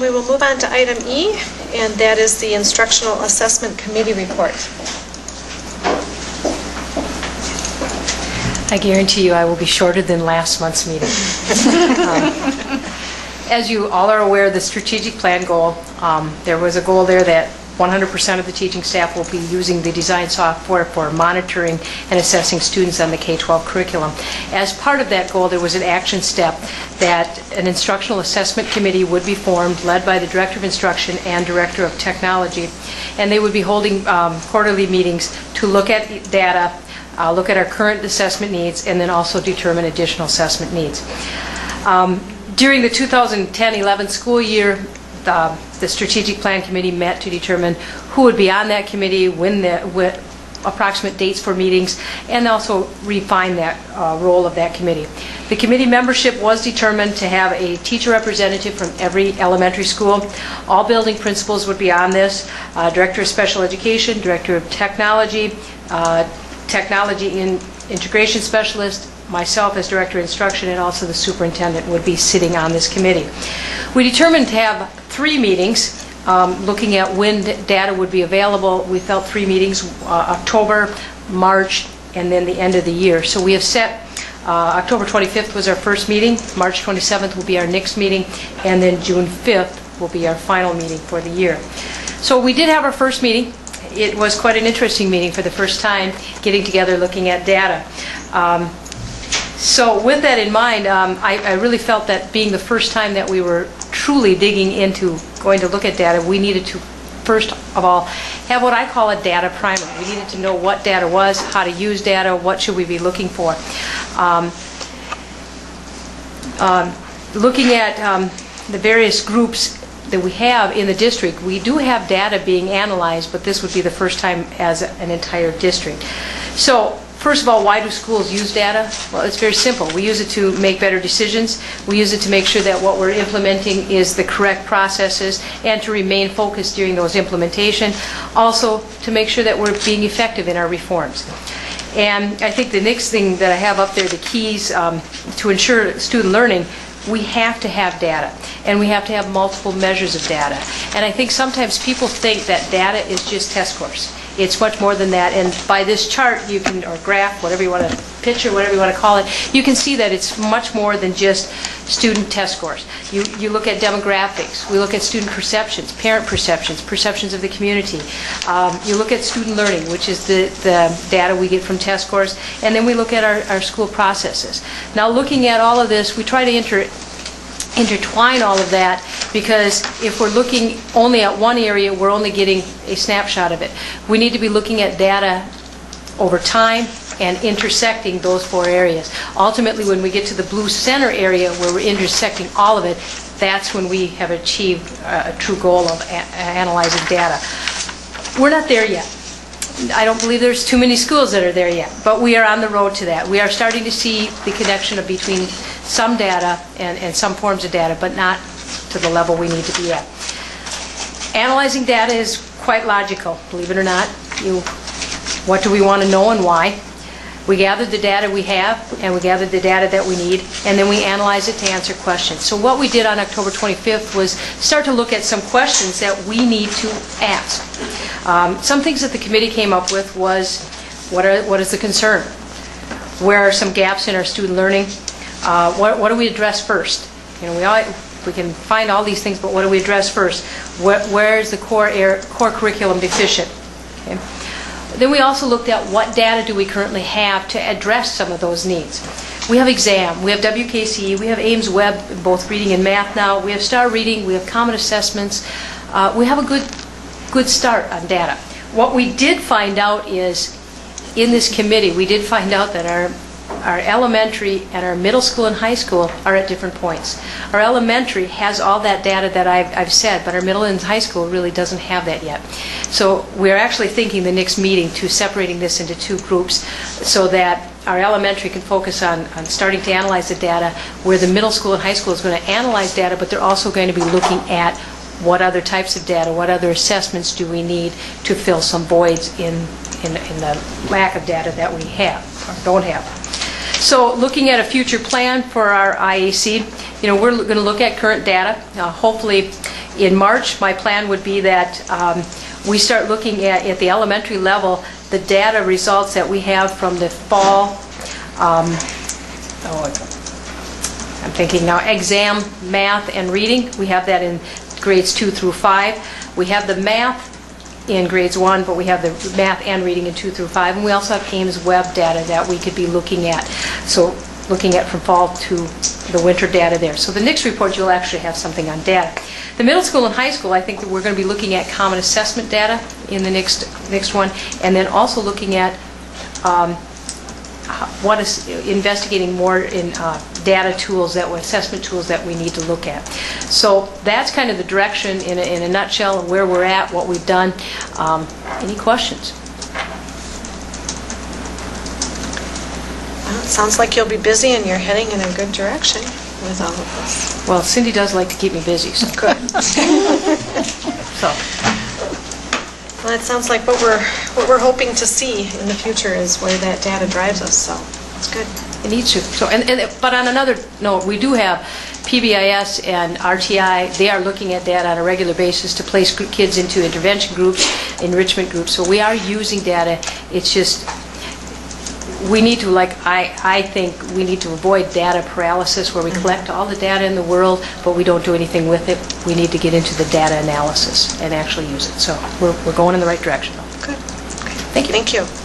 we will move on to item E, and that is the Instructional Assessment Committee report. I guarantee you I will be shorter than last month's meeting. As you all are aware, the strategic plan goal, there was a goal there that 100% of the teaching staff will be using the design software for monitoring and assessing students on the K-12 curriculum. As part of that goal, there was an action step that an instructional assessment committee would be formed, led by the Director of Instruction and Director of Technology, and they would be holding quarterly meetings to look at data, look at our current assessment needs, and then also determine additional assessment needs. During the 2010-11 school year, the Strategic Plan Committee met to determine who would be on that committee, when approximate dates for meetings, and also refine that role of that committee. The committee membership was determined to have a teacher representative from every elementary school. All building principals would be on this, Director of Special Education, Director of Technology, Technology Integration Specialist, myself as Director of Instruction, and also the Superintendent would be sitting on this committee. We determined to have 3 meetings looking at when data would be available. We felt 3 meetings, October, March, and then the end of the year. So we have set October 25th was our first meeting, March 27th will be our next meeting, and then June 5th will be our final meeting for the year. So we did have our first meeting. It was quite an interesting meeting for the first time, getting together looking at data. So with that in mind, I really felt that being the first time that we were truly digging into going to look at data, we needed to, first of all, have what I call a data primer. We needed to know what data was, how to use data, what should we be looking for. Looking at the various groups that we have in the district, we do have data being analyzed, but this would be the first time as an entire district. So, first of all, why do schools use data? Well, it's very simple. We use it to make better decisions. We use it to make sure that what we're implementing is the correct processes and to remain focused during those implementation. Also, to make sure that we're being effective in our reforms. And I think the next thing that I have up there, the keys to ensure student learning, we have to have data, and we have to have multiple measures of data. And I think sometimes people think that data is just test scores. It's much more than that, and by this chart, you can, or graph, whatever you want to, picture, whatever you want to call it, you can see that it's much more than just student test scores. You look at demographics, we look at student perceptions, parent perceptions, perceptions of the community. You look at student learning, which is the data we get from test scores, and then we look at our school processes. Now, looking at all of this, we try to intertwine all of that, because if we're looking only at one area, we're only getting a snapshot of it. We need to be looking at data over time and intersecting those 4 areas. Ultimately, when we get to the blue center area where we're intersecting all of it, that's when we have achieved a true goal of analyzing data. We're not there yet. I don't believe there's too many schools that are there yet, but we are on the road to that. We are starting to see the connection between some data and some forms of data, but not to the level we need to be at. Analyzing data is quite logical, believe it or not. What do we want to know and why? We gathered the data we have, and we gathered the data that we need, and then we analyze it to answer questions. So what we did on October 25th was start to look at some questions that we need to ask. Some things that the committee came up with was, what is the concern? Where are some gaps in our student learning? What do we address first? You know, we can find all these things, but what do we address first? Where is the core curriculum deficient? Okay. Then we also looked at what data do we currently have to address some of those needs. We have exam, we have WKCE, we have Ames Web, both reading and math now, we have star reading, we have common assessments. We have a good start on data. What we did find out is, in this committee, we did find out that our elementary and our middle school and high school are at different points. Our elementary has all that data that I've said, but our middle and high school really doesn't have that yet. So we're actually thinking the next meeting to separating this into 2 groups so that our elementary can focus on starting to analyze the data, where the middle school and high school is going to analyze data, but they're also going to be looking at what other types of data, what other assessments do we need to fill some voids in the lack of data that we have or don't have. So looking at a future plan for our IAC, we're going to look at current data. Hopefully, In March, my plan would be that we start looking at the elementary level, the data results that we have from the fall, I'm thinking now, exam, math, and reading. We have that in grades 2 through 5. We have the math in grades 1, but we have the math and reading in 2 through 5. And we also have Ames web data that we could be looking at. So looking at from fall to the winter data there. So the next report, you'll actually have something on data. The middle school and high school, I think that we're going to be looking at common assessment data in the next one, and then also looking at what is investigating more in data tools, assessment tools that we need to look at. So that's kind of the direction in a nutshell of where we're at, what we've done. Any questions? Well, it sounds like you'll be busy and you're heading in a good direction with all of this. Well, Cindy does like to keep me busy, so Good. so. Well, it sounds like what we're hoping to see in the future is where that data drives us, so it's good. It needs to. So, but on another note, we do have PBIS and RTI. They are looking at data on a regular basis to place kids into intervention groups, enrichment groups. So we are using data. It's just we need to, I think we need to avoid data paralysis where we collect all the data in the world, but we don't do anything with it. We need to get into the data analysis and actually use it. So we're going in the right direction. Good. Okay. Thank you. Thank you.